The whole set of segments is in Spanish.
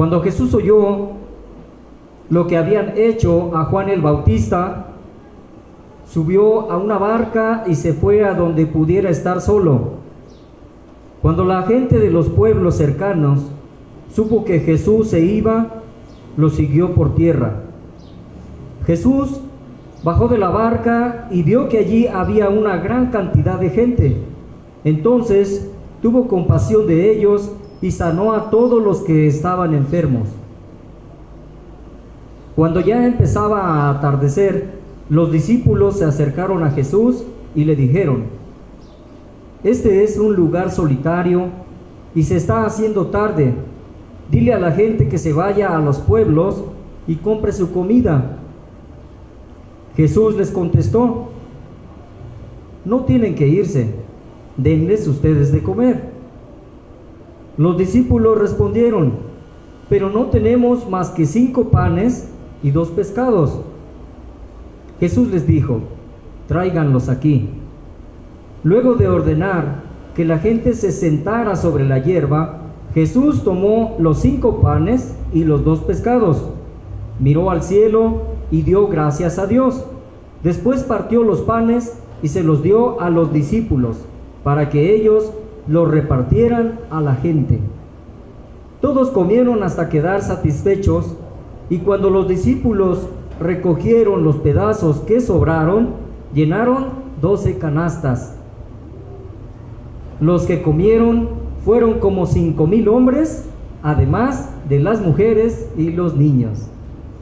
Cuando Jesús oyó lo que habían hecho a Juan el Bautista, subió a una barca y se fue a donde pudiera estar solo. Cuando la gente de los pueblos cercanos supo que Jesús se iba, lo siguió por tierra. Jesús bajó de la barca y vio que allí había una gran cantidad de gente. Entonces tuvo compasión de ellos y sanó a todos los que estaban enfermos. Cuando ya empezaba a atardecer, los discípulos se acercaron a Jesús y le dijeron: este es un lugar solitario y se está haciendo tarde. Dile a la gente que se vaya a los pueblos y compre su comida. Jesús les contestó: no tienen que irse, denles ustedes de comer. Los discípulos respondieron: pero no tenemos más que 5 panes y 2 pescados. Jesús les dijo: tráiganlos aquí. Luego de ordenar que la gente se sentara sobre la hierba, Jesús tomó los 5 panes y los 2 pescados, miró al cielo y dio gracias a Dios. Después partió los panes y se los dio a los discípulos, para que ellos los repartieran a la gente. Todos comieron hasta quedar satisfechos, y cuando los discípulos recogieron los pedazos que sobraron, llenaron 12 canastas. Los que comieron fueron como 5,000 hombres, además de las mujeres y los niños.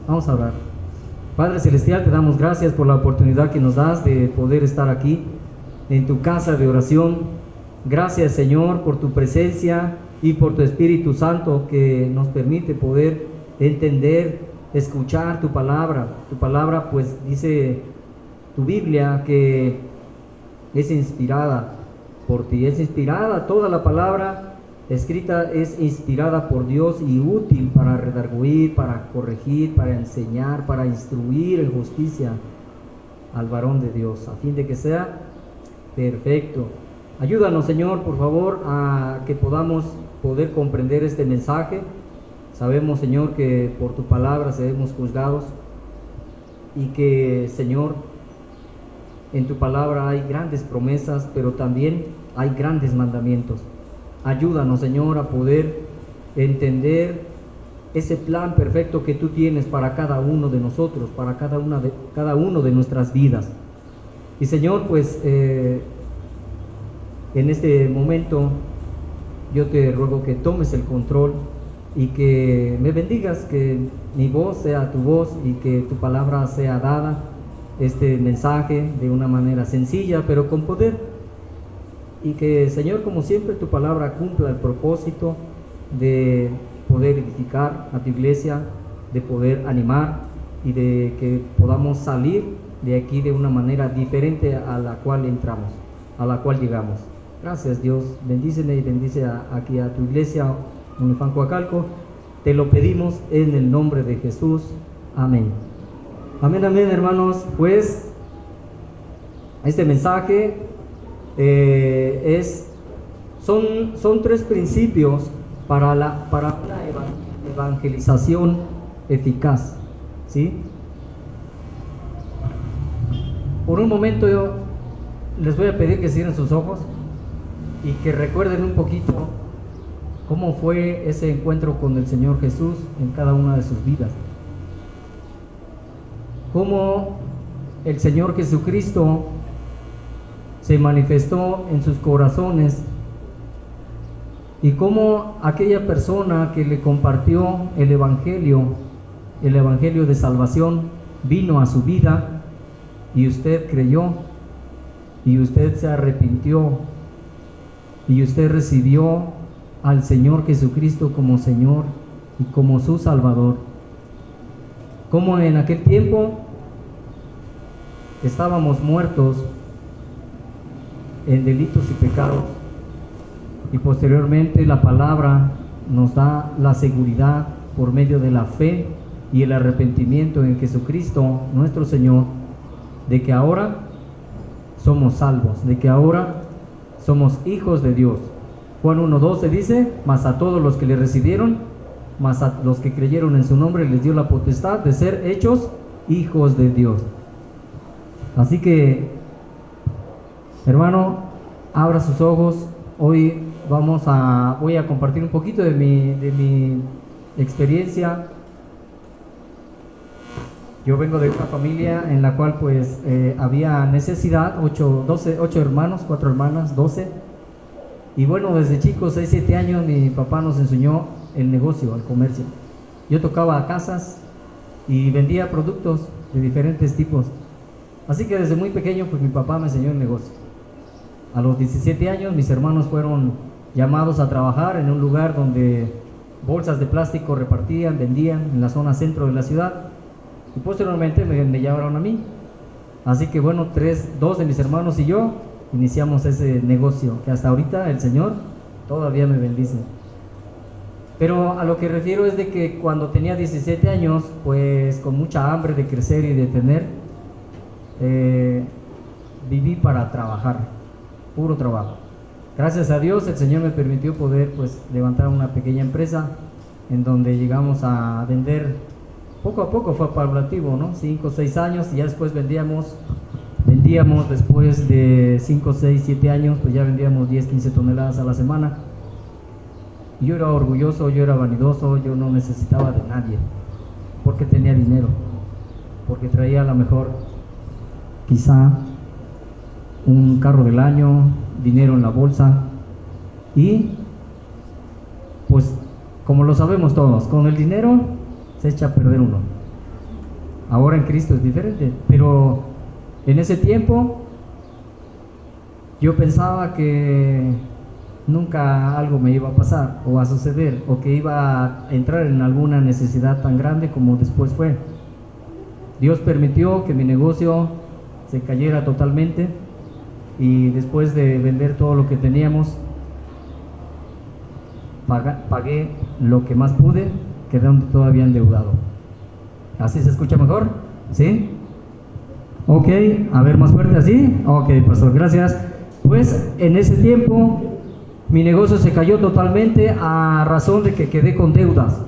Vamos a orar. Padre Celestial, te damos gracias por la oportunidad que nos das de poder estar aquí en tu casa de oración. Gracias, Señor, por tu presencia y por tu Espíritu Santo que nos permite poder entender, escuchar tu palabra. Tu palabra, pues, dice tu Biblia que es inspirada por ti. Es inspirada, toda la palabra escrita es inspirada por Dios y útil para redarguir, para corregir, para enseñar, para instruir en justicia al varón de Dios, a fin de que sea perfecto. Ayúdanos, Señor, por favor, a que podamos poder comprender este mensaje. Sabemos, Señor, que por tu palabra seremos juzgados y que, Señor, en tu palabra hay grandes promesas, pero también hay grandes mandamientos. Ayúdanos, Señor, a poder entender ese plan perfecto que tú tienes para cada uno de nosotros, para cada uno de nuestras vidas. Y, Señor, pues en este momento yo te ruego que tomes el control y que me bendigas, que mi voz sea tu voz y que tu palabra sea dada, este mensaje de una manera sencilla pero con poder. Y que, Señor, como siempre, tu palabra cumpla el propósito de poder edificar a tu iglesia, de poder animar y de que podamos salir de aquí de una manera diferente a la cual entramos, a la cual llegamos. Gracias, Dios. Bendíceme y bendice aquí a tu iglesia, Unifam Coacalco. Te lo pedimos en el nombre de Jesús. Amén. Amén, amén, hermanos. Pues este mensaje son 3 principios para una evangelización eficaz, ¿sí? Por un momento yo les voy a pedir que cierren sus ojos y que recuerden un poquito cómo fue ese encuentro con el Señor Jesús en cada una de sus vidas. Cómo el Señor Jesucristo se manifestó en sus corazones y cómo aquella persona que le compartió el evangelio de salvación, vino a su vida y usted creyó y usted se arrepintió y usted recibió al Señor Jesucristo como Señor y como su Salvador. Como en aquel tiempo estábamos muertos en delitos y pecados, y posteriormente la palabra nos da la seguridad por medio de la fe y el arrepentimiento en Jesucristo nuestro Señor, de que ahora somos salvos, de que ahora somos hijos de Dios. Juan 1:12 dice: mas a todos los que le recibieron mas a los que creyeron en su nombre les dio la potestad de ser hechos hijos de Dios. Así que, hermano, abra sus ojos. Hoy voy a compartir un poquito de mi experiencia. Yo vengo de una familia en la cual pues había necesidad, 8 hermanos, 4 hermanas, 12. Y bueno, desde chicos, 6, 7 años, mi papá nos enseñó el negocio, el comercio. Yo tocaba casas y vendía productos de diferentes tipos. Así que desde muy pequeño pues mi papá me enseñó el negocio. A los 17 años mis hermanos fueron llamados a trabajar en un lugar donde bolsas de plástico repartían, vendían en la zona centro de la ciudad. Y posteriormente me llamaron a mí. Así que bueno, 2 de mis hermanos y yo iniciamos ese negocio que hasta ahorita el Señor todavía me bendice. Pero a lo que refiero es de que cuando tenía 17 años, pues con mucha hambre de crecer y de tener, viví para trabajar, puro trabajo. Gracias a Dios el Señor me permitió poder pues levantar una pequeña empresa en donde llegamos a vender. Poco a poco fue paulatativo, ¿no? 5 o 6 años y ya después vendíamos después de 5, 6, 7 años, pues ya vendíamos 10, 15 toneladas a la semana. Y yo era orgulloso, yo era vanidoso, yo no necesitaba de nadie, porque tenía dinero, porque traía a lo mejor quizá un carro del año, dinero en la bolsa y pues como lo sabemos todos, con el dinero se echa a perder uno. Ahora en Cristo es diferente, pero en ese tiempo yo pensaba que nunca algo me iba a pasar o a suceder o que iba a entrar en alguna necesidad tan grande como después fue. Dios permitió que mi negocio se cayera totalmente y después de vender todo lo que teníamos pagué lo que más pude, quedando todavía endeudado. ¿Así se escucha mejor? ¿Sí? Ok, a ver, más fuerte, ¿así? Ok, pastor, gracias. Pues en ese tiempo mi negocio se cayó totalmente a razón de que quedé con deudas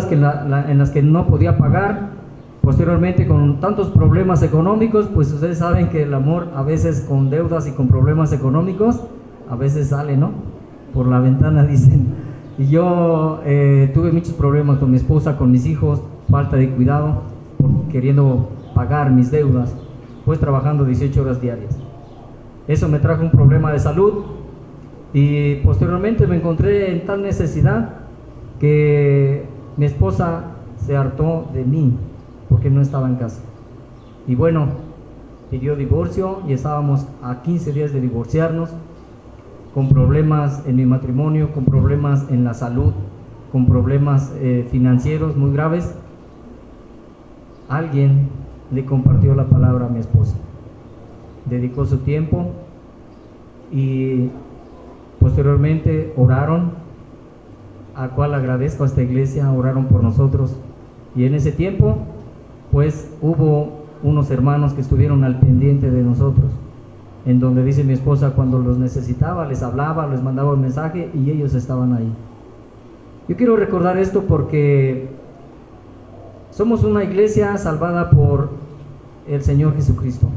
que en las que no podía pagar. Posteriormente, con tantos problemas económicos, pues ustedes saben que el amor a veces con deudas y con problemas económicos a veces sale, ¿no? Por la ventana, dicen. Y yo tuve muchos problemas con mi esposa, con mis hijos, falta de cuidado, queriendo pagar mis deudas, pues trabajando 18 horas diarias. Eso me trajo un problema de salud y posteriormente me encontré en tal necesidad que mi esposa se hartó de mí porque no estaba en casa. Y bueno, pidió divorcio y estábamos a 15 días de divorciarnos, con problemas en mi matrimonio, con problemas en la salud, con problemas financieros muy graves. Alguien le compartió la palabra a mi esposa, dedicó su tiempo y posteriormente oraron, a cual agradezco a esta iglesia, oraron por nosotros. Y en ese tiempo pues hubo unos hermanos que estuvieron al pendiente de nosotros, en donde dice mi esposa, cuando los necesitaba, les hablaba, les mandaba un mensaje y ellos estaban ahí. Yo quiero recordar esto porque somos una iglesia salvada por el Señor Jesucristo.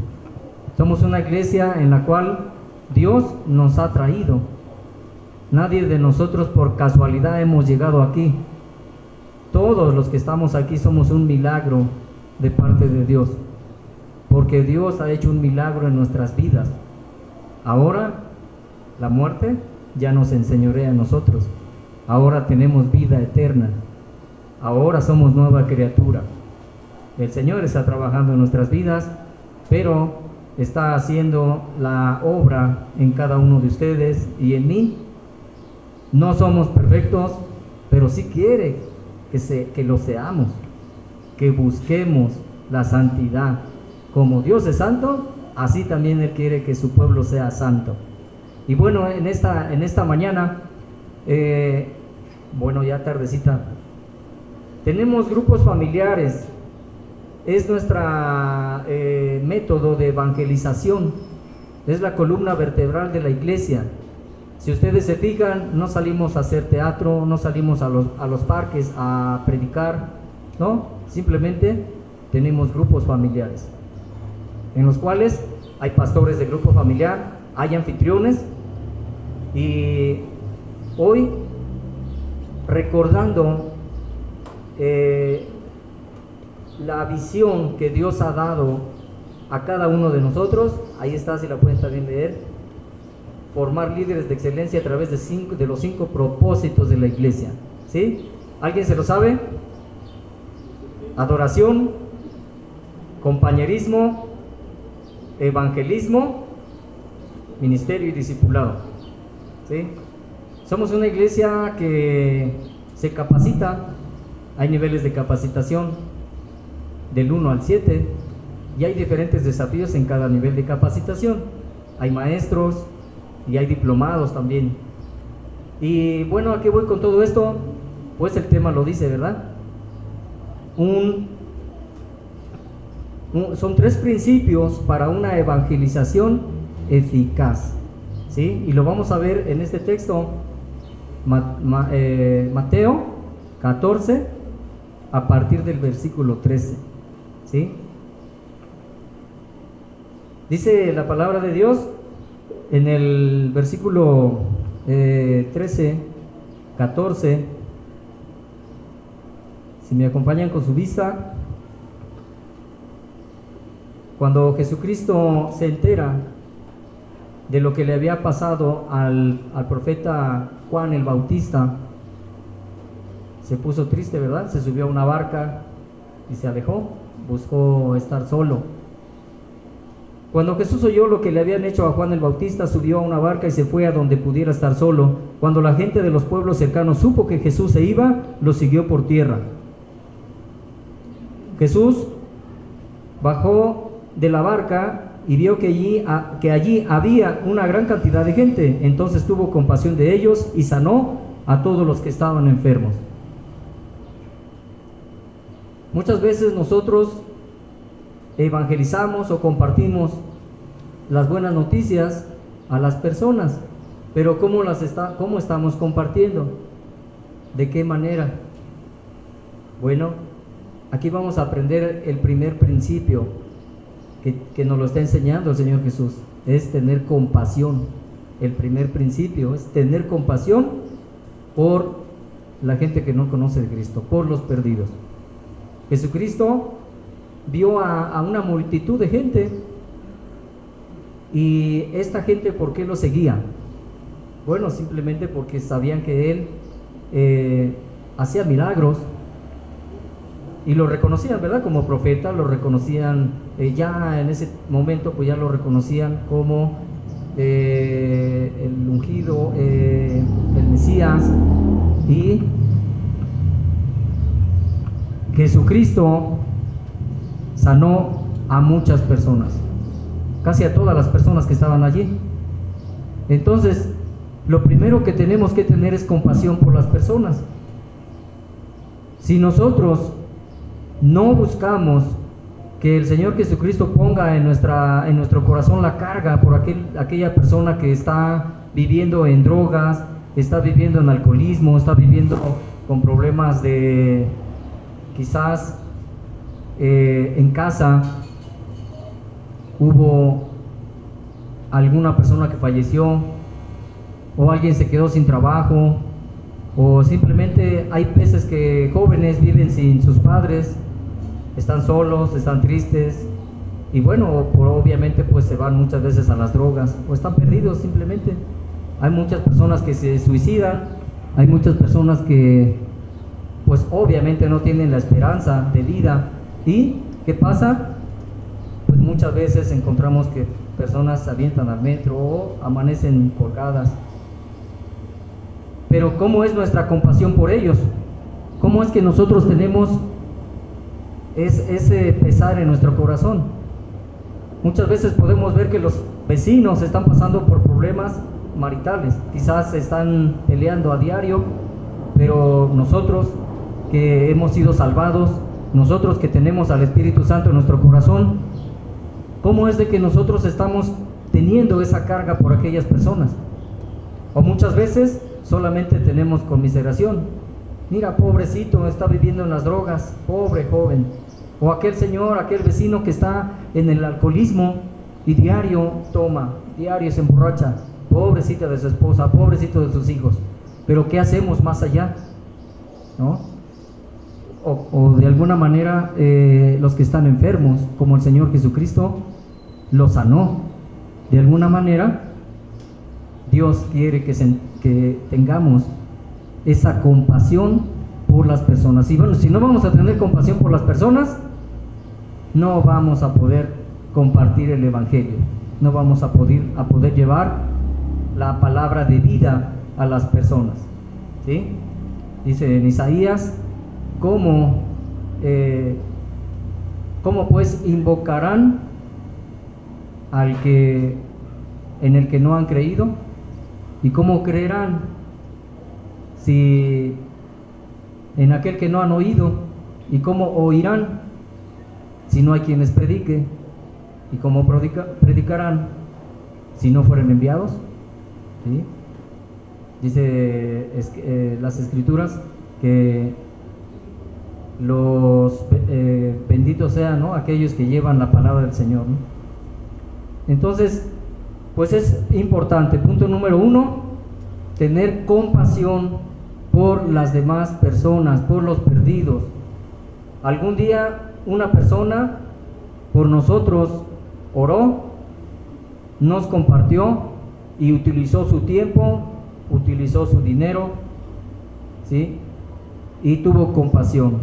Somos una iglesia en la cual Dios nos ha traído. Nadie de nosotros por casualidad hemos llegado aquí. Todos los que estamos aquí somos un milagro de parte de Dios, porque Dios ha hecho un milagro en nuestras vidas. Ahora la muerte ya nos enseñorea a nosotros. Ahora tenemos vida eterna. Ahora somos nueva criatura. El Señor está trabajando en nuestras vidas, pero está haciendo la obra en cada uno de ustedes y en mí. No somos perfectos, pero sí quiere que lo seamos, que busquemos la santidad. Como Dios es santo, así también Él quiere que su pueblo sea santo. Y bueno, en esta mañana, bueno, ya tardecita, tenemos grupos familiares. Es nuestra método de evangelización, es la columna vertebral de la iglesia. Si ustedes se fijan, no salimos a hacer teatro, no salimos a los parques a predicar, ¿no? Simplemente tenemos grupos familiares, en los cuales hay pastores de grupo familiar, hay anfitriones, y hoy, recordando la visión que Dios ha dado a cada uno de nosotros, ahí está, si la pueden también leer, formar líderes de excelencia a través de los 5 propósitos de la iglesia, ¿sí? ¿Alguien se lo sabe? Adoración, compañerismo, evangelismo, ministerio y discipulado, ¿sí? Somos una iglesia que se capacita, hay niveles de capacitación del 1 al 7 y hay diferentes desafíos en cada nivel de capacitación. Hay maestros y hay diplomados también. Y bueno, ¿a qué voy con todo esto? Pues el tema lo dice, ¿verdad? Son 3 principios para una evangelización eficaz, ¿sí? Y lo vamos a ver en este texto, Mateo 14, a partir del versículo 13, ¿sí? Dice la palabra de Dios en el versículo 13, 14, si me acompañan con su vista. Cuando Jesucristo se entera de lo que le había pasado al profeta Juan el Bautista, se puso triste, ¿verdad? Se subió a una barca y se alejó, buscó estar solo. Cuando Jesús oyó lo que le habían hecho a Juan el Bautista, subió a una barca y se fue a donde pudiera estar solo. Cuando la gente de los pueblos cercanos supo que Jesús se iba, lo siguió por tierra. Jesús bajó de la barca y vio que allí había una gran cantidad de gente. Entonces tuvo compasión de ellos y sanó a todos los que estaban enfermos. Muchas veces nosotros evangelizamos o compartimos las buenas noticias a las personas, pero ¿cómo estamos compartiendo? ¿De qué manera? Bueno, aquí vamos a aprender el primer principio que nos lo está enseñando el Señor Jesús, es tener compasión. El primer principio es tener compasión por la gente que no conoce de Cristo, por los perdidos. Jesucristo vio a una multitud de gente, y esta gente, ¿por qué lo seguía? Bueno, simplemente porque sabían que Él hacía milagros y lo reconocían, ¿verdad? Como profeta, lo reconocían, ya en ese momento pues ya lo reconocían como el ungido, el Mesías. Y Jesucristo sanó a muchas personas, casi a todas las personas que estaban allí. Entonces, lo primero que tenemos que tener es compasión por las personas. Si nosotros no buscamos que el Señor Jesucristo ponga en nuestro corazón la carga por aquella persona que está viviendo en drogas, está viviendo en alcoholismo, está viviendo con problemas de quizás en casa hubo alguna persona que falleció, o alguien se quedó sin trabajo, o simplemente hay veces que jóvenes viven sin sus padres, están solos, están tristes, y bueno, obviamente pues se van muchas veces a las drogas, o están perdidos simplemente. Hay muchas personas que se suicidan, hay muchas personas que pues obviamente no tienen la esperanza de vida. ¿Y qué pasa? Pues muchas veces encontramos que personas se avientan al metro o amanecen colgadas. Pero ¿cómo es nuestra compasión por ellos? ¿Cómo es que nosotros tenemos ese pesar en nuestro corazón? Muchas veces podemos ver que los vecinos están pasando por problemas maritales, quizás se están peleando a diario, pero nosotros que hemos sido salvados, nosotros que tenemos al Espíritu Santo en nuestro corazón, ¿cómo es de que nosotros estamos teniendo esa carga por aquellas personas? O muchas veces solamente tenemos conmiseración. Mira, pobrecito, está viviendo en las drogas, pobre joven. O aquel señor, aquel vecino que está en el alcoholismo y diario toma, diario se emborracha, pobrecita de su esposa, pobrecito de sus hijos. Pero ¿qué hacemos más allá? ¿No? O de alguna manera los que están enfermos, como el Señor Jesucristo los sanó. De alguna manera Dios quiere que tengamos esa compasión por las personas. Y bueno, si no vamos a tener compasión por las personas, no vamos a poder compartir el Evangelio, no vamos a poder llevar la palabra de vida a las personas, ¿sí? Dice en Isaías, ¿cómo pues invocarán en el que no han creído? ¿Y cómo creerán si en aquel que no han oído? ¿Y cómo oirán si no hay quien les predique? ¿Y cómo predicarán si no fueren enviados? ¿Sí? Dice las Escrituras que los benditos sean, ¿no?, aquellos que llevan la palabra del Señor, ¿no? Entonces, pues es importante, punto número 1, tener compasión por las demás personas, por los perdidos. Algún día una persona por nosotros oró, nos compartió y utilizó su tiempo, utilizó su dinero, ¿sí? Y tuvo compasión,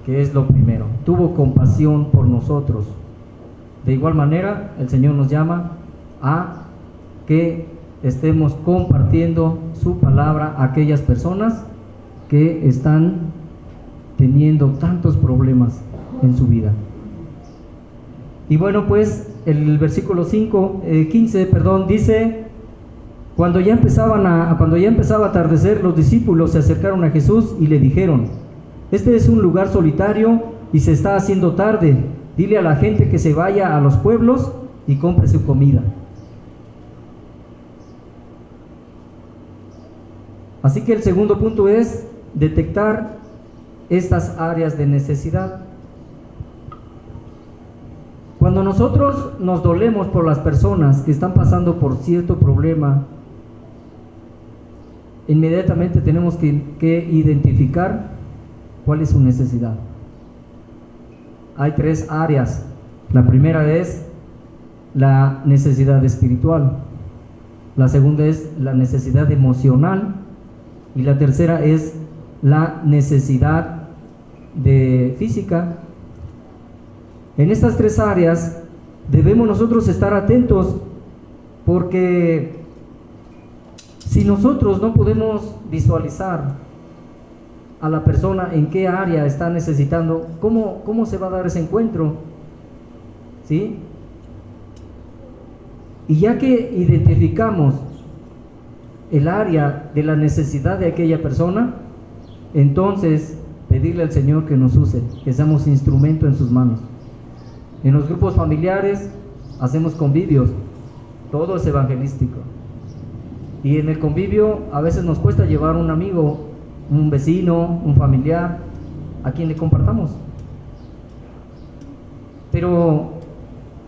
que es lo primero, tuvo compasión por nosotros. De igual manera, el Señor nos llama a que estemos compartiendo su palabra a aquellas personas que están teniendo tantos problemas en su vida. Y bueno, pues el versículo 15 dice: cuando ya empezaba a atardecer, los discípulos se acercaron a Jesús y le dijeron: este es un lugar solitario y se está haciendo tarde. Dile a la gente que se vaya a los pueblos y compre su comida. Así que el segundo punto es detectar estas áreas de necesidad. Cuando nosotros nos dolemos por las personas que están pasando por cierto problema, inmediatamente tenemos que identificar cuál es su necesidad. Hay 3 áreas. La primera es la necesidad espiritual, la segunda es la necesidad emocional y la tercera es la necesidad física. En estas 3 áreas debemos nosotros estar atentos, porque si nosotros no podemos visualizar a la persona en qué área está necesitando, ¿cómo se va a dar ese encuentro? ¿Sí? Y ya que identificamos el área de la necesidad de aquella persona, entonces pedirle al Señor que nos use, que seamos instrumento en sus manos. En los grupos familiares hacemos convivios, todo es evangelístico. Y en el convivio a veces nos cuesta llevar un amigo, un vecino, un familiar, a quien le compartamos. Pero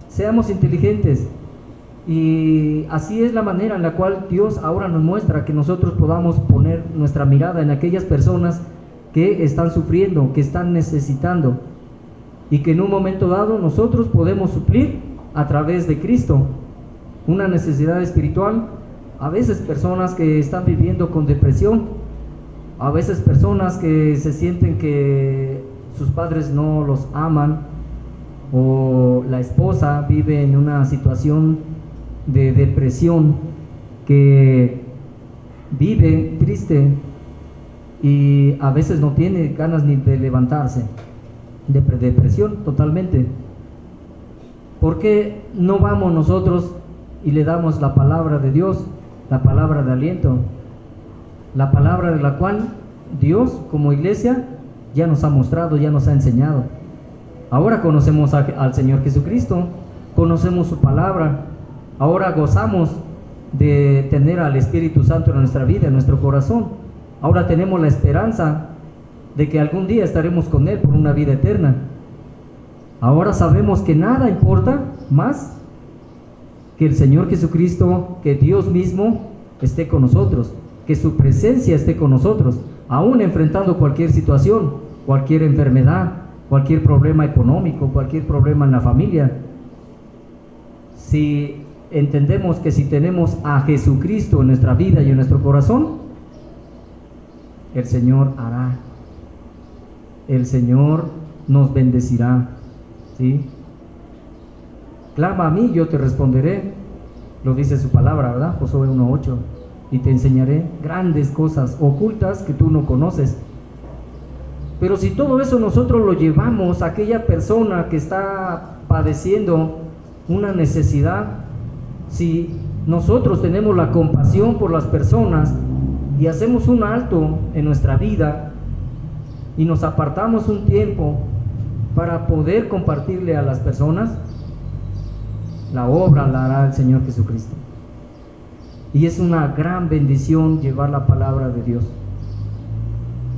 seamos inteligentes, y así es la manera en la cual Dios ahora nos muestra que nosotros podamos poner nuestra mirada en aquellas personas que están sufriendo, que están necesitando, y que en un momento dado nosotros podemos suplir a través de Cristo una necesidad espiritual. A veces personas que están viviendo con depresión, a veces personas que se sienten que sus padres no los aman, o la esposa vive en una situación de depresión, que vive triste y a veces no tiene ganas ni de levantarse, de depresión totalmente. ¿Por qué no vamos nosotros y le damos la palabra de Dios, la palabra de aliento, la palabra de la cual Dios como iglesia ya nos ha mostrado, ya nos ha enseñado? Ahora conocemos al Señor Jesucristo, conocemos su palabra, ahora gozamos de tener al Espíritu Santo en nuestra vida, en nuestro corazón. Ahora tenemos la esperanza de que algún día estaremos con Él por una vida eterna. Ahora sabemos que nada importa más que el Señor Jesucristo, que Dios mismo esté con nosotros, que su presencia esté con nosotros, aún enfrentando cualquier situación, cualquier enfermedad, cualquier problema económico, cualquier problema en la familia. Si entendemos que si tenemos a Jesucristo en nuestra vida y en nuestro corazón, el Señor hará, el Señor nos bendecirá, ¿sí? Clama a mí, yo te responderé, lo dice su palabra, ¿verdad? Josué 1:8, y te enseñaré grandes cosas ocultas que tú no conoces. Pero si todo eso nosotros lo llevamos a aquella persona que está padeciendo una necesidad, si nosotros tenemos la compasión por las personas y hacemos un alto en nuestra vida y nos apartamos un tiempo para poder compartirle a las personas, la obra la hará el Señor Jesucristo. Y es una gran bendición llevar la palabra de Dios.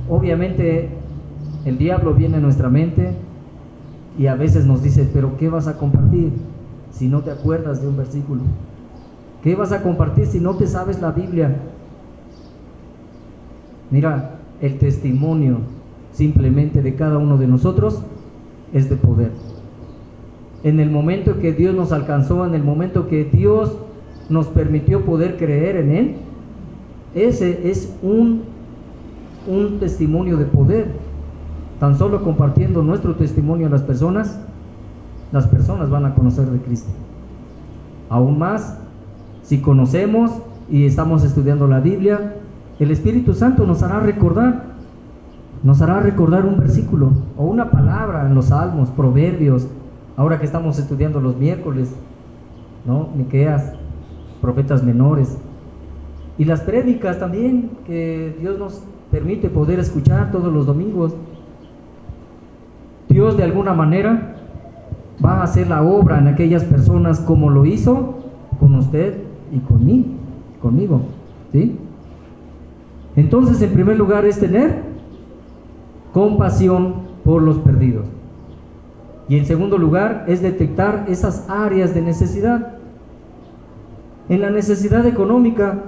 Obviamente el diablo viene a nuestra mente y a veces nos dice, pero ¿qué vas a compartir si no te acuerdas de un versículo? ¿Qué vas a compartir si no te sabes la Biblia? Mira, el testimonio simplemente de cada uno de nosotros es de poder. En el momento que Dios nos alcanzó, en el momento que Dios nos permitió poder creer en Él, ese es un testimonio de poder. Tan solo compartiendo nuestro testimonio a las personas van a conocer de Cristo. Aún más, si conocemos y estamos estudiando la Biblia, el Espíritu Santo nos hará recordar un versículo o una palabra en los Salmos, Proverbios, ahora que estamos estudiando los miércoles, ¿no? Miqueas, profetas menores, y las prédicas también que Dios nos permite poder escuchar todos los domingos. Dios de alguna manera va a hacer la obra en aquellas personas como lo hizo con usted y conmigo, ¿sí? Entonces, en primer lugar es tener compasión por los perdidos. Y en segundo lugar es detectar esas áreas de necesidad. En la necesidad económica,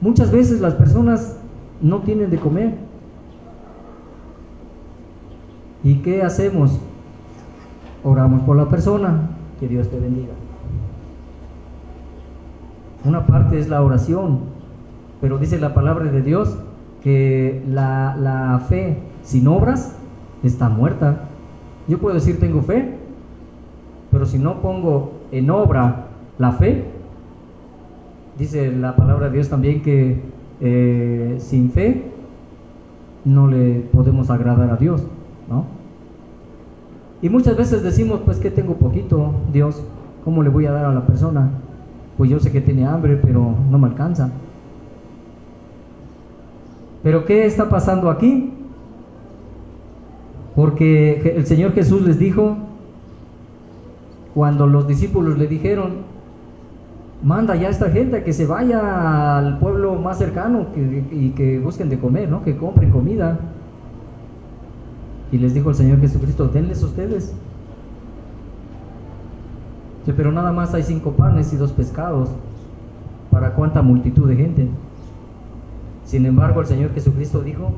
muchas veces las personas no tienen de comer. ¿Y qué hacemos? Oramos por la persona, que Dios te bendiga. Una parte es la oración, pero dice la palabra de Dios que la fe sin obras está muerta. Yo puedo decir tengo fe, pero si no pongo en obra la fe, dice la palabra de Dios también que sin fe no le podemos agradar a Dios, ¿no? Y muchas veces decimos, pues que tengo poquito, Dios, ¿cómo le voy a dar a la persona? Pues yo sé que tiene hambre, pero no me alcanza. Pero ¿qué está pasando aquí? Porque el Señor Jesús les dijo, cuando los discípulos le dijeron, manda ya a esta gente que se vaya al pueblo más cercano y que busquen de comer, ¿no? Que compren comida. Y les dijo el Señor Jesucristo, denles ustedes. Sí, pero nada más hay 5 panes y 2 pescados. ¿Para cuánta multitud de gente? Sin embargo, el Señor Jesucristo dijo,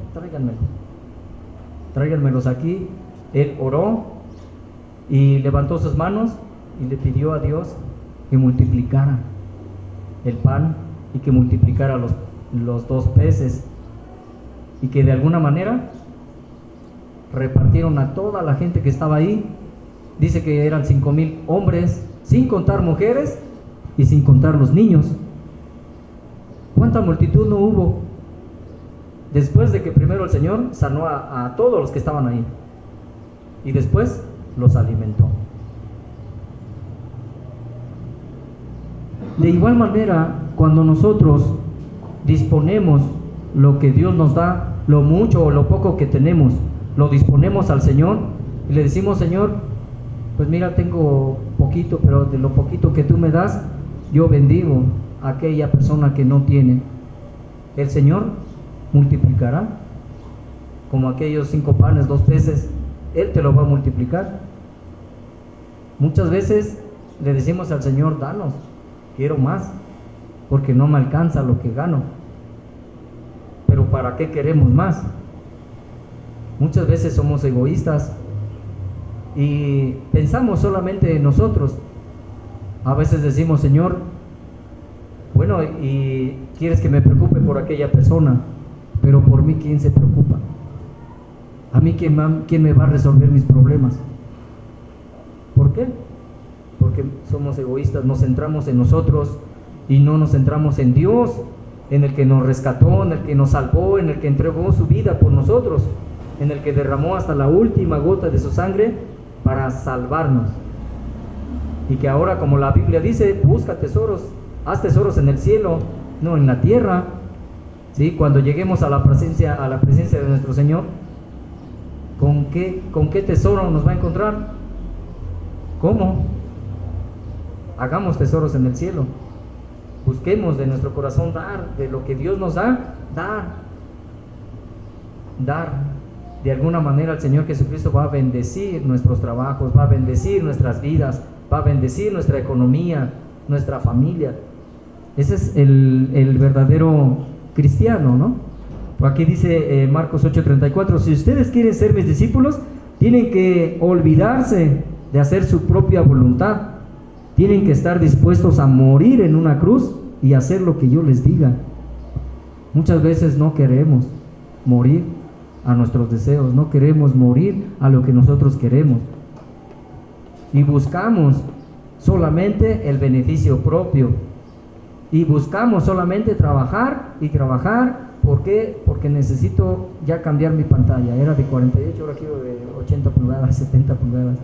tráiganmelos aquí. Él oró y levantó sus manos y le pidió a Dios que multiplicara el pan y que multiplicara los 2 peces, y que de alguna manera repartieron a toda la gente que estaba ahí. Dice que eran 5,000 hombres, sin contar mujeres y sin contar los niños. ¿Cuánta multitud no hubo? Después de que primero el Señor sanó a todos los que estaban ahí y después los alimentó. De igual manera, cuando nosotros disponemos lo que Dios nos da, lo mucho o lo poco que tenemos, lo disponemos al Señor y le decimos, Señor, pues mira, tengo poquito, pero de lo poquito que tú me das, yo bendigo a aquella persona que no tiene, el Señor multiplicará. Como aquellos 5 panes, 2 peces, Él te lo va a multiplicar. Muchas veces le decimos al Señor, danos, quiero más, porque no me alcanza lo que gano. Pero ¿para qué queremos más? Muchas veces somos egoístas y pensamos solamente en nosotros. A veces decimos, Señor, bueno, y quieres que me preocupe por aquella persona, pero por mí, ¿quién se preocupa? A mí, ¿quién me va a resolver mis problemas? ¿Por qué? Porque somos egoístas, nos centramos en nosotros y no nos centramos en Dios, en el que nos rescató, en el que nos salvó, en el que entregó su vida por nosotros, en el que derramó hasta la última gota de su sangre para salvarnos. Y que ahora, como la Biblia dice, busca tesoros, haz tesoros en el cielo, no en la tierra. ¿Sí? Cuando lleguemos a la presencia de nuestro Señor, ¿con qué tesoro nos va a encontrar? ¿Cómo? Hagamos tesoros en el cielo. Busquemos de nuestro corazón dar, de lo que Dios nos da, dar. De alguna manera el Señor Jesucristo va a bendecir nuestros trabajos, va a bendecir nuestras vidas, va a bendecir nuestra economía, nuestra familia. Ese es el verdadero cristiano, ¿no? Aquí dice Marcos 8:34, si ustedes quieren ser mis discípulos, tienen que olvidarse de hacer su propia voluntad. Tienen que estar dispuestos a morir en una cruz y hacer lo que yo les diga. Muchas veces no queremos morir a nuestros deseos, no queremos morir a lo que nosotros queremos. Y buscamos solamente el beneficio propio. Y buscamos solamente trabajar y trabajar. ¿Por qué? Porque necesito ya cambiar mi pantalla. Era de 48, ahora quiero de 80 pulgadas, 70 pulgadas.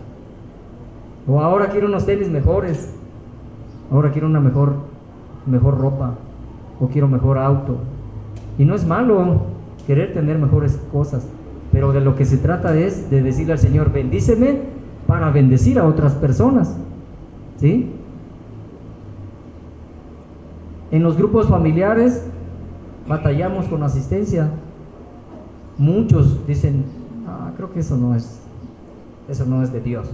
O ahora quiero unos tenis mejores. Ahora quiero una mejor ropa. O quiero mejor auto. Y no es malo querer tener mejores cosas. Pero de lo que se trata es de decirle al Señor, bendíceme para bendecir a otras personas. ¿Sí? En los grupos familiares batallamos con asistencia. Muchos dicen, creo que eso no es de Dios,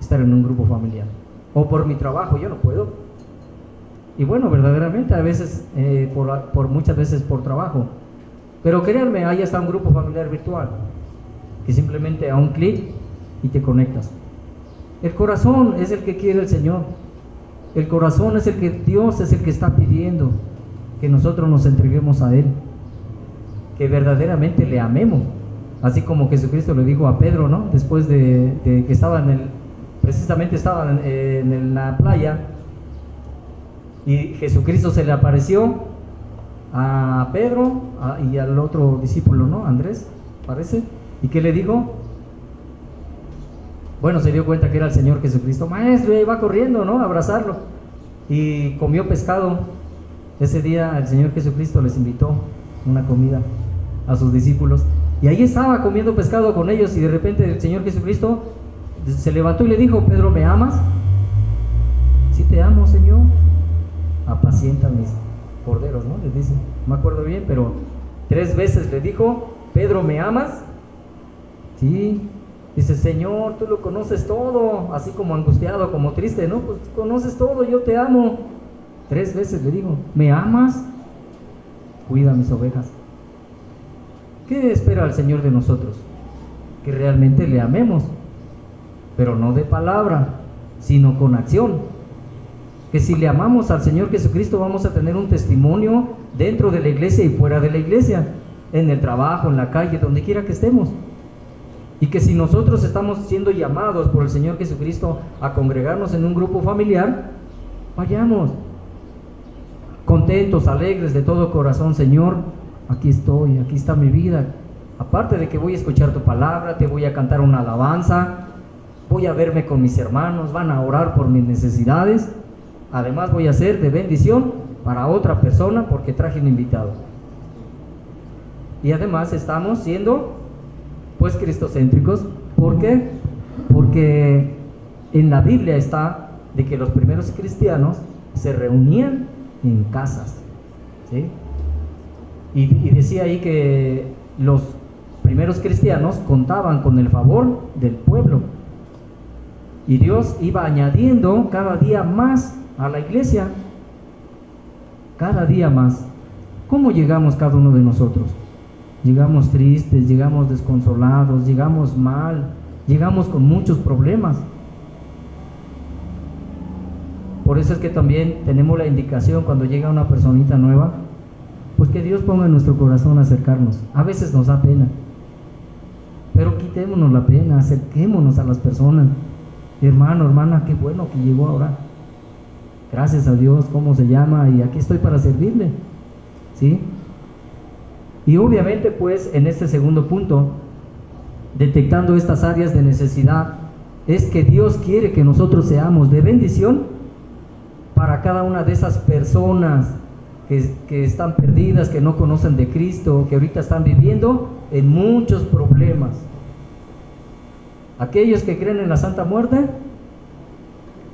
estar en un grupo familiar. O por mi trabajo, yo no puedo. Y bueno, verdaderamente a veces, muchas veces por trabajo. Pero créanme, ahí está un grupo familiar virtual, que simplemente a un clic y te conectas. El corazón es el que quiere el Señor. El corazón es el que Dios es el que está pidiendo que nosotros nos entreguemos a Él, que verdaderamente le amemos, así como Jesucristo le dijo a Pedro, ¿no? Después de que estaba precisamente estaba en la playa y Jesucristo se le apareció a Pedro y al otro discípulo, ¿no? Andrés, parece. ¿Y qué le dijo? Bueno, se dio cuenta que era el Señor Jesucristo. Maestro, y ahí va corriendo, ¿no? A abrazarlo. Y comió pescado. Ese día el Señor Jesucristo les invitó una comida a sus discípulos. Y ahí estaba comiendo pescado con ellos. Y de repente el Señor Jesucristo se levantó y le dijo, Pedro, ¿me amas? Sí te amo, Señor. Apacienta mis corderos, ¿no? Les dice. No me acuerdo bien, pero 3 veces le dijo, Pedro, ¿me amas? Sí. Dice, Señor, tú lo conoces todo, así como angustiado, como triste, ¿no? Pues conoces todo, yo te amo. 3 veces le digo, ¿me amas? Cuida mis ovejas. ¿Qué espera el Señor de nosotros? Que realmente le amemos, pero no de palabra, sino con acción. Que si le amamos al Señor Jesucristo vamos a tener un testimonio dentro de la iglesia y fuera de la iglesia, en el trabajo, en la calle, donde quiera que estemos. Y que si nosotros estamos siendo llamados por el Señor Jesucristo a congregarnos en un grupo familiar, vayamos contentos, alegres de todo corazón. Señor, aquí estoy, aquí está mi vida. Aparte de que voy a escuchar tu palabra, te voy a cantar una alabanza, voy a verme con mis hermanos, van a orar por mis necesidades. Además voy a ser de bendición para otra persona porque traje un invitado. Y además estamos siendo pues cristocéntricos. ¿Por qué? Porque en la Biblia está de que los primeros cristianos se reunían en casas, ¿sí? Y decía ahí que los primeros cristianos contaban con el favor del pueblo, y Dios iba añadiendo cada día más a la iglesia, cada día más. ¿Cómo llegamos cada uno de nosotros? Llegamos tristes, llegamos desconsolados, llegamos mal, llegamos con muchos problemas. Por eso es que también tenemos la indicación cuando llega una personita nueva, pues que Dios ponga en nuestro corazón acercarnos. A veces nos da pena, pero quitémonos la pena, acerquémonos a las personas. Hermano, hermana, qué bueno que llegó ahora. Gracias a Dios, ¿cómo se llama? Y aquí estoy para servirle, ¿sí? Y obviamente, pues, en este segundo punto, detectando estas áreas de necesidad, es que Dios quiere que nosotros seamos de bendición para cada una de esas personas que están perdidas, que no conocen de Cristo, que ahorita están viviendo en muchos problemas. Aquellos que creen en la Santa Muerte,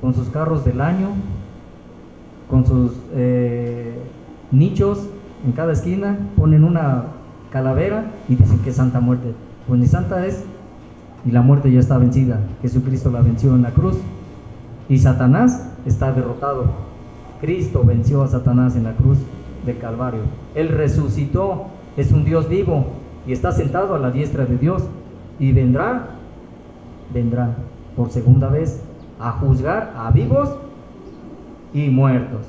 con sus carros del año, con sus nichos en cada esquina, ponen una calavera y dicen que es Santa Muerte. Pues ni santa es, y la muerte ya está vencida. Jesucristo la venció en la cruz, y Satanás está derrotado. Cristo venció a Satanás en la cruz del Calvario. Él resucitó, es un Dios vivo y está sentado a la diestra de Dios, y vendrá por segunda vez a juzgar a vivos y muertos.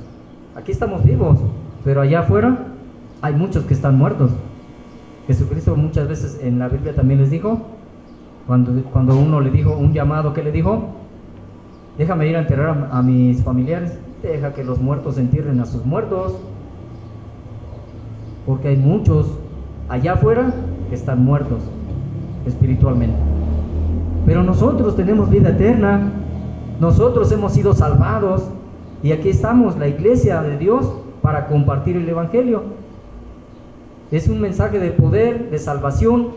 Aquí estamos vivos, pero allá afuera hay muchos que están muertos. Jesucristo muchas veces en la Biblia también les dijo, cuando uno le dijo un llamado, ¿qué le dijo? Déjame ir a enterrar a mis familiares. Deja que los muertos entierren a sus muertos, porque hay muchos allá afuera que están muertos espiritualmente. Pero nosotros tenemos vida eterna, nosotros hemos sido salvados, y aquí estamos, la iglesia de Dios, para compartir el evangelio. Es un mensaje de poder, de salvación,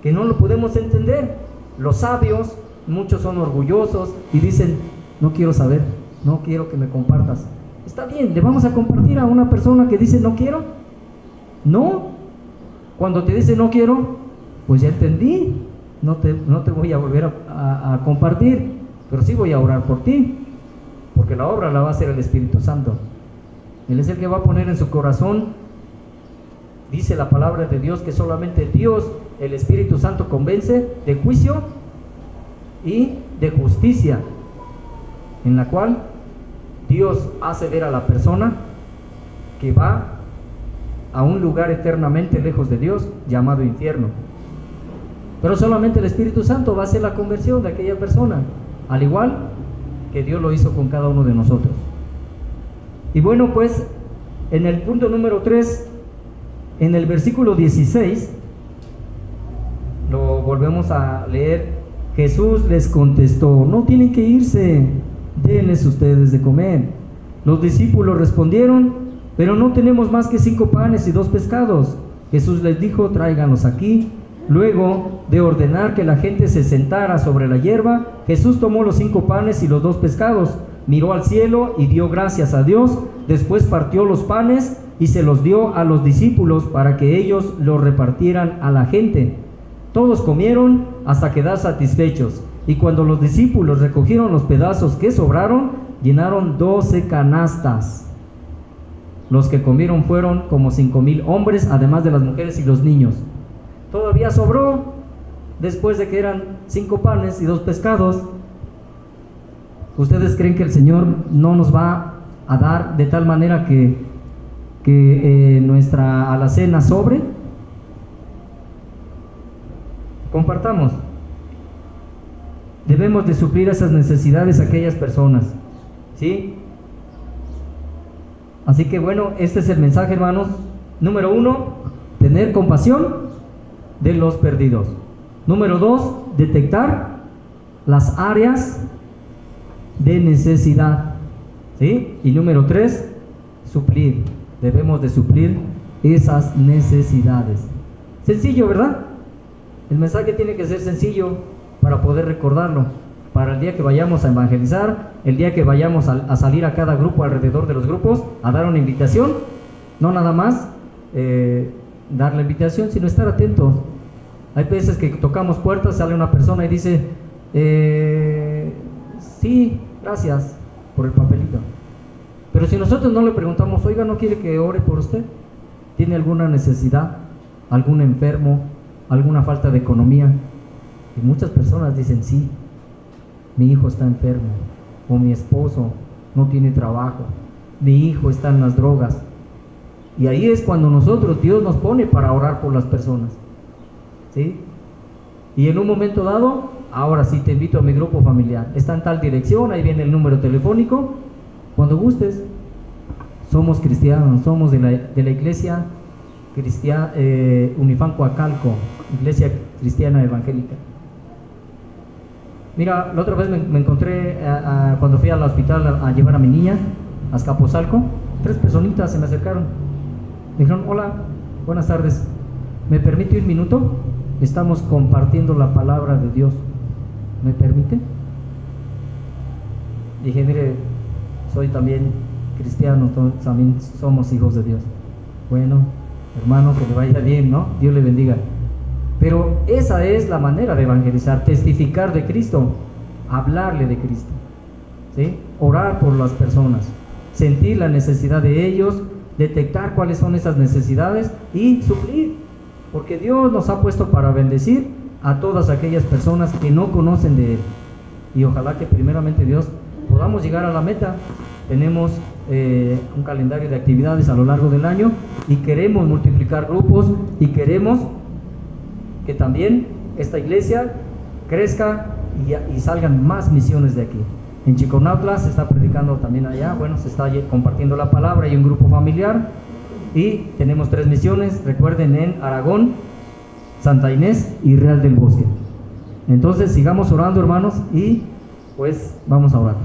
que no lo podemos entender. Los sabios, muchos son orgullosos y dicen, no quiero saber, no quiero que me compartas. Está bien, le vamos a compartir a una persona que dice no quiero. No, cuando te dice no quiero, pues ya entendí, no te voy a volver a compartir, pero sí voy a orar por ti, porque la obra la va a hacer el Espíritu Santo. Él es el que va a poner en su corazón. Dice la palabra de Dios que solamente Dios, el Espíritu Santo, convence de juicio y de justicia, en la cual Dios hace ver a la persona que va a un lugar eternamente lejos de Dios, llamado infierno. Pero solamente el Espíritu Santo va a hacer la conversión de aquella persona, al igual que Dios lo hizo con cada uno de nosotros. Y bueno, pues en el punto número 3, en el versículo 16, lo volvemos a leer. Jesús les contestó, no tienen que irse, denles ustedes de comer. Los discípulos respondieron, pero no tenemos más que 5 panes y 2 pescados. Jesús les dijo, tráiganlos aquí. Luego de ordenar que la gente se sentara sobre la hierba, Jesús tomó los 5 panes y los 2 pescados, miró al cielo y dio gracias a Dios. Después partió los panes y se los dio a los discípulos para que ellos los repartieran a la gente. Todos comieron hasta quedar satisfechos, y cuando los discípulos recogieron los pedazos que sobraron, llenaron 12 canastas. Los que comieron fueron como 5,000 hombres, además de las mujeres y los niños. Todavía sobró, después de que eran 5 panes y 2 pescados. ¿Ustedes creen que el Señor no nos va a dar de tal manera que nuestra alacena sobre? Compartamos. Debemos de suplir esas necesidades a aquellas personas, ¿sí? Así que bueno, este es el mensaje, hermanos. Número 1, tener compasión de los perdidos. Número 2, detectar las áreas de necesidad, ¿sí? Y número 3, suplir. Debemos de suplir esas necesidades. Sencillo, ¿verdad? El mensaje tiene que ser sencillo para poder recordarlo, para el día que vayamos a evangelizar, el día que vayamos a salir a cada grupo, alrededor de los grupos, a dar una invitación, no nada más dar la invitación, sino estar atentos. Hay veces que tocamos puertas, sale una persona y dice, sí, gracias por el papelito. Pero si nosotros no le preguntamos, oiga, ¿no quiere que ore por usted? ¿Tiene alguna necesidad? ¿Algún enfermo? ¿Alguna falta de economía? Y muchas personas dicen, sí, mi hijo está enfermo, o mi esposo no tiene trabajo, mi hijo está en las drogas. Y ahí es cuando nosotros, Dios nos pone para orar por las personas, ¿sí? Y en un momento dado, ahora sí te invito a mi grupo familiar, está en tal dirección, ahí viene el número telefónico, cuando gustes. Somos cristianos, somos de la iglesia cristiana Unifam Coacalco, iglesia cristiana evangélica. Mira, la otra vez me encontré cuando fui al hospital a llevar a mi niña a Azcapotzalco, 3 personitas se me acercaron, me dijeron, hola, buenas tardes, ¿me permite un minuto? Estamos compartiendo la palabra de Dios, ¿me permite? Dije, mire, soy también cristiano, también somos hijos de Dios. Bueno, hermano, que le vaya bien, ¿no? Dios le bendiga. Pero esa es la manera de evangelizar, testificar de Cristo, hablarle de Cristo, ¿sí? Orar por las personas, sentir la necesidad de ellos, detectar cuáles son esas necesidades y suplir, porque Dios nos ha puesto para bendecir a todas aquellas personas que no conocen de Él. Y ojalá que primeramente Dios podamos llegar a la meta. Tenemos un calendario de actividades a lo largo del año y queremos multiplicar grupos y queremos que también esta iglesia crezca y salgan más misiones de aquí. En Chiconautla se está predicando también allá, bueno, se está compartiendo la palabra y un grupo familiar, y tenemos 3 misiones, recuerden, en Aragón, Santa Inés y Real del Bosque. Entonces sigamos orando, hermanos, y pues vamos a orar.